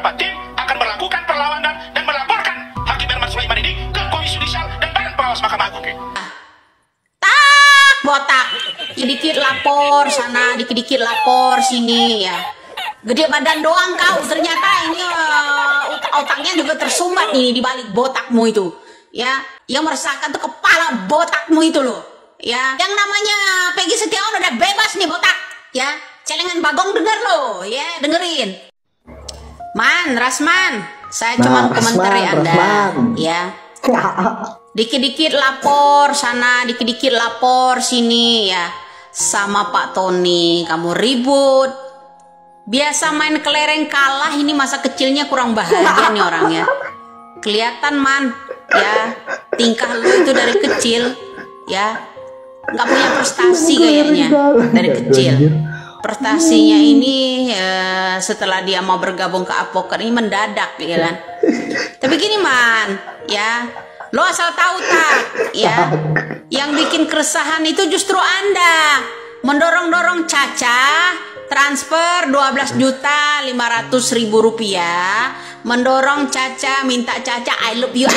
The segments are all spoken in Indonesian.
beberapa tim akan melakukan perlawanan dan melaporkan Hakim Herman Sulaiman ini ke Komisi Yudisial dan Badan Pengawas Mahkamah Agung. Tak botak, dikit lapor sana, dikit lapor sini ya. Gede badan doang kau, ternyata ini otaknya juga tersumbat nih di balik botakmu itu. Ya, yang meresahkan tuh kepala botakmu itu loh. Ya, yang namanya Peggy Setiawan udah bebas nih botak. Ya, celengan Bagong denger loh, ya dengerin. Man, Rasman, saya cuma komentari Anda. Ya, dikit-dikit lapor sana, dikit-dikit lapor sini ya. Sama Pak Tony, kamu ribut. Biasa main kelereng kalah, ini masa kecilnya kurang bahagia nih orangnya. Kelihatan man, ya tingkah lu itu dari kecil, ya nggak punya prestasi kayaknya dari kecil. Prestasinya ini setelah dia mau bergabung ke advokat ini mendadak, ya kan? Tapi gini man, ya lo asal tahu tak, ya yang bikin keresahan itu justru Anda mendorong-dorong Caca transfer 12.500.000 rupiah, mendorong Caca, minta Caca I love you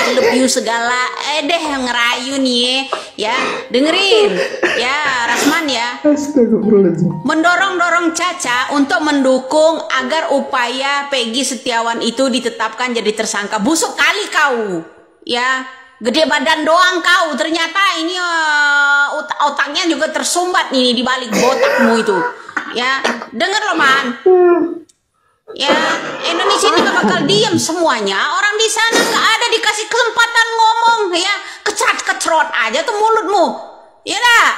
segala, deh ngerayu nih ya, dengerin ya Rasman ya, mendorong-dorong Caca untuk mendukung agar upaya Peggy Setiawan itu ditetapkan jadi tersangka. Busuk kali kau ya, gede badan doang kau, ternyata ini otaknya juga tersumbat nih di balik botakmu itu. Ya, denger loh man. Ya, Indonesia ini gak bakal diem semuanya. Orang di sana gak ada dikasih kesempatan ngomong, ya kecerat-kecerot aja tuh mulutmu. Ya dah,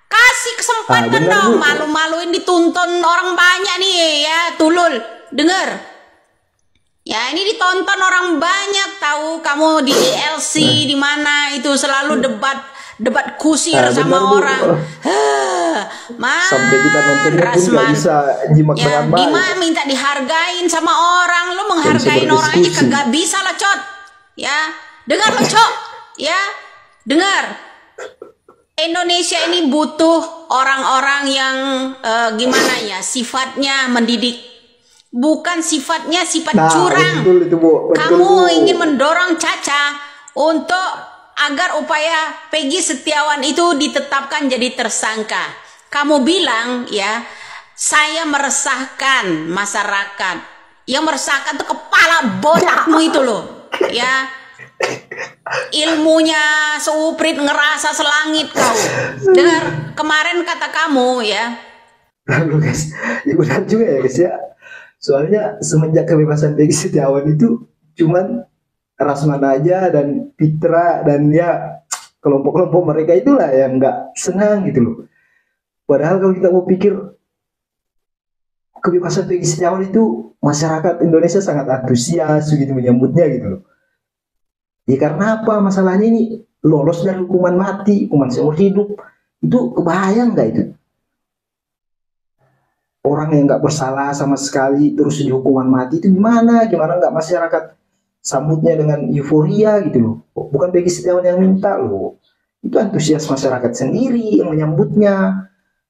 kasih kesempatan dong. Malu-maluin dituntun orang banyak nih, ya tulul. Denger. Ya, ini ditonton orang banyak tahu. Kamu di ELC di mana itu selalu debat kusir sama orang. Sampai kita nontonnya pun gak bisa nyimak dengan baik. Gimana minta dihargain sama orang, lu menghargain orang aja kagak bisa lah Cot. Ya, dengar lo Cok. Ya, dengar. Indonesia ini butuh orang-orang yang gimana ya, sifatnya mendidik. Bukan sifatnya sifat curang. Kamu ingin mendorong Caca untuk agar upaya Peggy Setiawan itu ditetapkan jadi tersangka. Kamu bilang ya, saya meresahkan masyarakat. Yang meresahkan tuh kepala botakmu itu loh. Ya, ilmunya seuprit ngerasa selangit kau. Dengar kemarin kata kamu ya. Lalu guys, ya benar juga ya guys ya. Soalnya semenjak kebebasan Peggy Setiawan itu cuman Rasman aja dan Fitra dan ya kelompok-kelompok mereka itulah yang nggak senang gitu loh. Padahal kalau kita mau pikir kebebasan Peggy Setiawan itu masyarakat Indonesia sangat antusias gitu menyambutnya gitu loh. Ya karena apa? Masalahnya ini lolos dari hukuman mati, hukuman seumur hidup. Itu kebayang nggak itu? Orang yang nggak bersalah sama sekali terus dihukuman mati itu gimana? Gimana nggak masyarakat sambutnya dengan euforia gitu loh. Bukan Peggy Setiawan yang minta loh. Itu antusias masyarakat sendiri yang menyambutnya.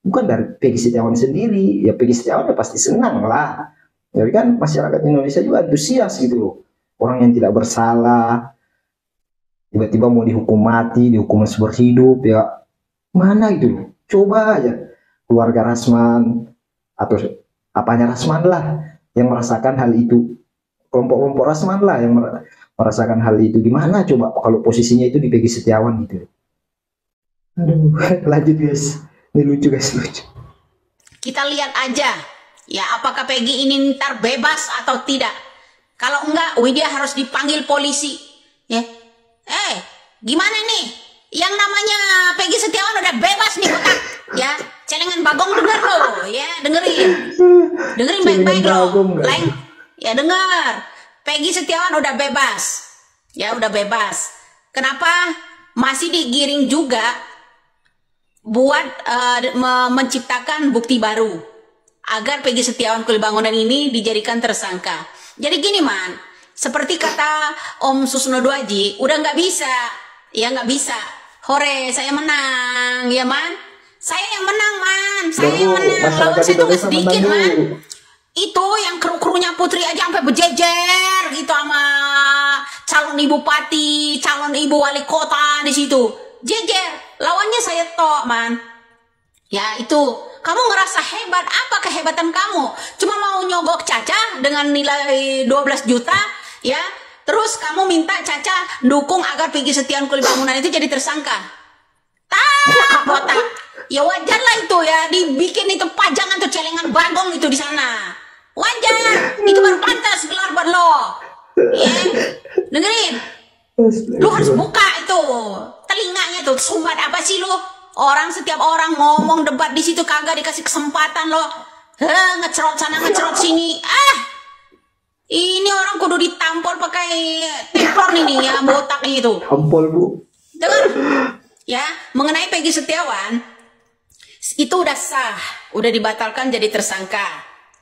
Bukan dari Peggy Setiawan sendiri. Ya Peggy Setiawan ya pasti senang lah. Jadi kan masyarakat Indonesia juga antusias gitu loh. Orang yang tidak bersalah tiba-tiba mau dihukum mati, dihukum seumur hidup ya. Mana gitu loh. Coba aja keluarga Rasman atau apanya Rasman lah yang merasakan hal itu. Kelompok-kelompok Rasman lah yang merasakan hal itu. Gimana coba kalau posisinya itu di Peggy Setiawan gitu. Aduh, lanjut guys. Ini lucu guys, lucu. Kita lihat aja ya apakah Peggy ini ntar bebas atau tidak. Kalau enggak, Widya harus dipanggil polisi. Ya, gimana nih? Yang namanya Peggy Setiawan udah bebas nih botak. Ya, celengan Bagong denger loh, ya dengerin baik-baik loh. Leng. Ya dengar, Peggy Setiawan udah bebas. Ya udah bebas. Kenapa masih digiring juga buat menciptakan bukti baru agar Peggy Setiawan Kulibangunan ini dijadikan tersangka. Jadi gini man, seperti kata Om Susno Duaji, udah nggak bisa. Ya nggak bisa. Hore, saya menang, ya man. Saya yang menang man, saya yang menang. Lawan saya tuh sedikit man. Itu yang kru-krunya Putri aja sampai berjejer gitu sama calon ibu bupati, calon ibu wali kota di situ. Jejer, lawannya saya tok, man. Ya itu, kamu ngerasa hebat, apa kehebatan kamu? Cuma mau nyogok Caca dengan nilai 12 juta, ya. Terus kamu minta Caca dukung agar Peggy Setiawan Kulibangunan itu jadi tersangka. Tak, botak. Ya wajar lah itu ya, dibikin itu pajangan tuh celengan bagong itu di sana. Wajar, itu baru pantas gelar buat lo. Ya, dengerin. Lu harus buka itu telinganya tuh, sumbat apa sih lu? Setiap orang ngomong debat di situ kagak dikasih kesempatan lo. Ngecerot sana ngecerot sini. Ini orang kudu ditampol pakai teflon ini ya, botak itu. Tampol, Bu. Dengar. Ya, mengenai Peggy Setiawan itu udah sah, udah dibatalkan jadi tersangka.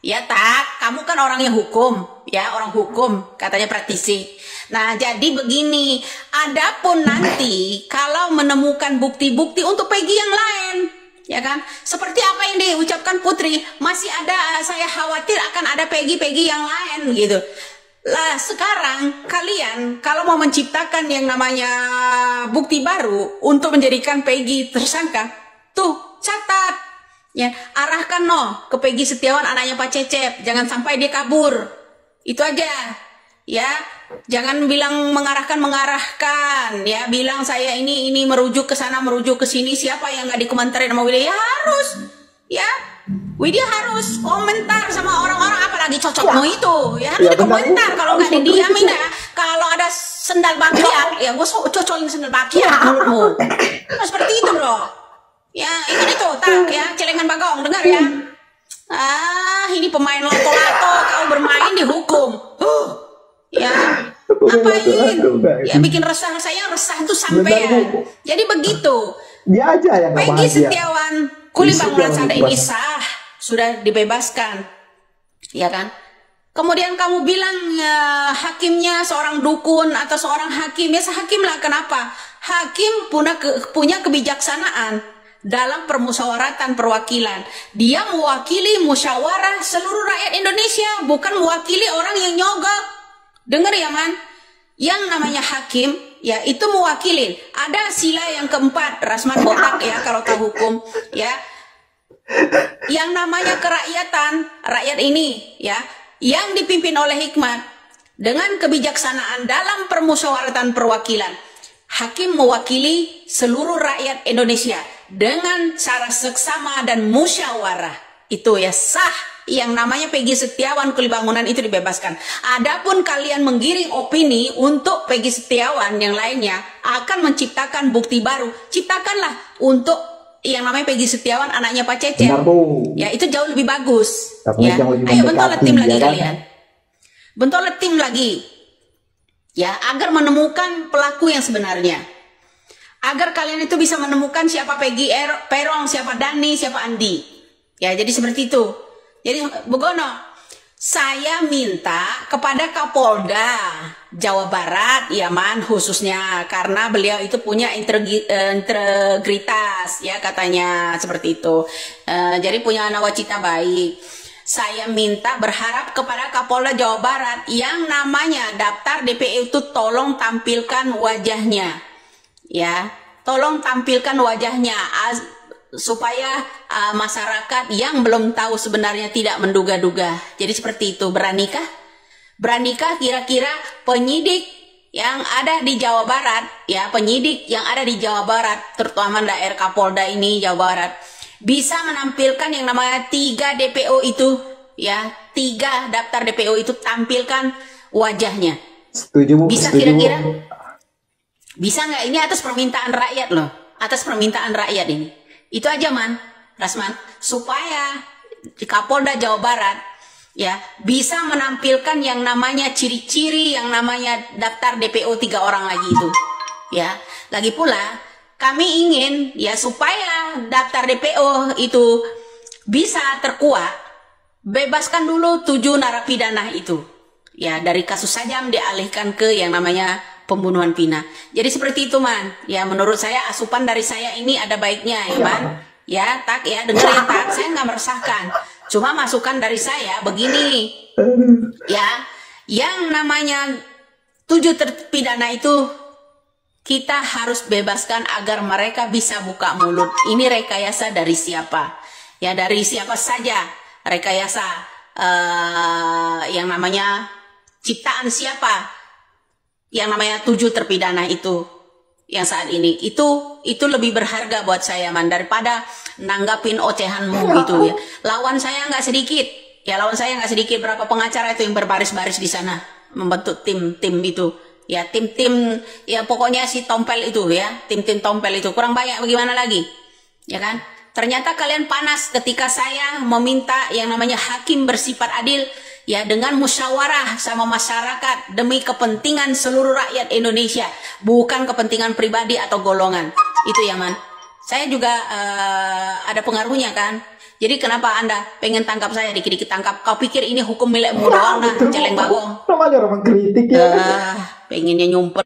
Ya tak, kamu kan orang yang hukum, ya orang hukum katanya praktisi. Nah jadi begini, adapun nanti kalau menemukan bukti-bukti untuk Peggy yang lain, ya kan? Seperti apa yang diucapkan Putri, masih ada, saya khawatir akan ada Peggy yang lain gitu. Lah sekarang kalian kalau mau menciptakan yang namanya bukti baru untuk menjadikan Peggy tersangka, tuh catat. Ya, arahkan ke Peggy Setiawan anaknya Pak Cecep, jangan sampai dia kabur. Itu aja. Ya, jangan bilang mengarahkan, ya bilang saya ini merujuk ke sana, merujuk ke sini. Siapa yang nggak dikomentarin sama Widya? Ya harus. Ya. Widya harus komentar sama orang-orang, apalagi cocokmu itu. Ya harus dikomentar, kalau nggak didiamin ya. Kalau ada sendal bakiak, ya gue cocolin sendal bakiak mulutmu. Nah, seperti itu, Bro. Ya, itu tak ya, celengan bagong, dengar ya. Ini pemain lato-lato, kau bermain dihukum. Ya, ngapain? Ya bikin resah, saya resah tuh sampai ya. Jadi begitu. Dia aja yang nggak Peggy bahagia. Setiawan Kulibangunan saat ini sah, sudah dibebaskan, ya kan? Kemudian kamu bilang ya, hakimnya seorang dukun atau seorang hakim, ya sehakim lah. Kenapa? Hakim punya kebijaksanaan dalam permusyawaratan perwakilan. Dia mewakili musyawarah seluruh rakyat Indonesia, bukan mewakili orang yang nyogok. Dengar ya man, yang namanya hakim ya itu mewakilin. Ada sila yang keempat, Rasman Botak ya kalau tahu hukum ya. Yang namanya kerakyatan, rakyat ini ya, yang dipimpin oleh hikmat dengan kebijaksanaan dalam permusyawaratan perwakilan. Hakim mewakili seluruh rakyat Indonesia dengan cara seksama dan musyawarah. Itu ya sah, yang namanya Peggy Setiawan Kulibangunan itu dibebaskan. Adapun kalian menggiring opini untuk Peggy Setiawan yang lainnya akan menciptakan bukti baru. Ciptakanlah untuk yang namanya Peggy Setiawan anaknya Pak Cecep. Benar, Bu. Ya itu jauh lebih bagus. Tapi Ya. lebih Ayo bentuk mendekati, tim lagi ya kan? kalian. Bentuk tim lagi. Ya, agar menemukan pelaku yang sebenarnya. Agar kalian itu bisa menemukan siapa Peggy Peron, siapa Dani, siapa Andi. Ya, jadi seperti itu. Jadi Begono, saya minta kepada Kapolda Jawa Barat, ya man, khususnya karena beliau itu punya integritas, ya katanya seperti itu. Jadi punya nawacita baik. Saya minta berharap kepada Kapolda Jawa Barat yang namanya daftar DPO itu tolong tampilkan wajahnya. Ya, tolong tampilkan wajahnya supaya masyarakat yang belum tahu sebenarnya tidak menduga-duga. Jadi seperti itu. Beranikah? Beranikah kira-kira penyidik yang ada di Jawa Barat, ya penyidik yang ada di Jawa Barat, terutama daerah Kapolda ini Jawa Barat, bisa menampilkan yang namanya 3 DPO itu, ya 3 daftar DPO itu tampilkan wajahnya. Setuju, Bu. Bisa kira-kira? Bisa nggak? Ini atas permintaan rakyat loh, atas permintaan rakyat ini. Itu aja man, Rasman, supaya di Kapolda Jawa Barat ya bisa menampilkan yang namanya ciri-ciri yang namanya daftar DPO 3 orang lagi itu. Ya, lagi pula kami ingin ya supaya daftar DPO itu bisa terkuat, bebaskan dulu 7 narapidana itu. Ya, dari kasus sajam dialihkan ke yang namanya pembunuhan Vina. Jadi seperti itu man. Ya menurut saya asupan dari saya ini ada baiknya ya man. Ya tak ya, dengar ya tak. Saya nggak meresahkan. Cuma masukan dari saya begini, ya, yang namanya 7 terpidana itu kita harus bebaskan agar mereka bisa buka mulut. Ini rekayasa dari siapa? Ya dari siapa saja. Rekayasa yang namanya ciptaan siapa? Yang namanya 7 terpidana itu yang saat ini itu lebih berharga buat saya man daripada nanggapin ocehanmu gitu ya. Lawan saya nggak sedikit. Ya lawan saya nggak sedikit, berapa pengacara itu yang berbaris-baris di sana membentuk tim itu. Ya tim-tim ya pokoknya si tompel itu ya, tim-tim tompel itu kurang banyak bagaimana lagi? Ya kan? Ternyata kalian panas ketika saya meminta yang namanya hakim bersifat adil ya dengan musyawarah sama masyarakat demi kepentingan seluruh rakyat Indonesia, bukan kepentingan pribadi atau golongan. Itu ya man. Saya juga ada pengaruhnya kan. Jadi kenapa Anda pengen tangkap saya, dikit-dikit tangkap? Kau pikir ini hukum milikmu doang nah, celeng bagong. Namanya orang kritik ya. Pengennya nyumpet.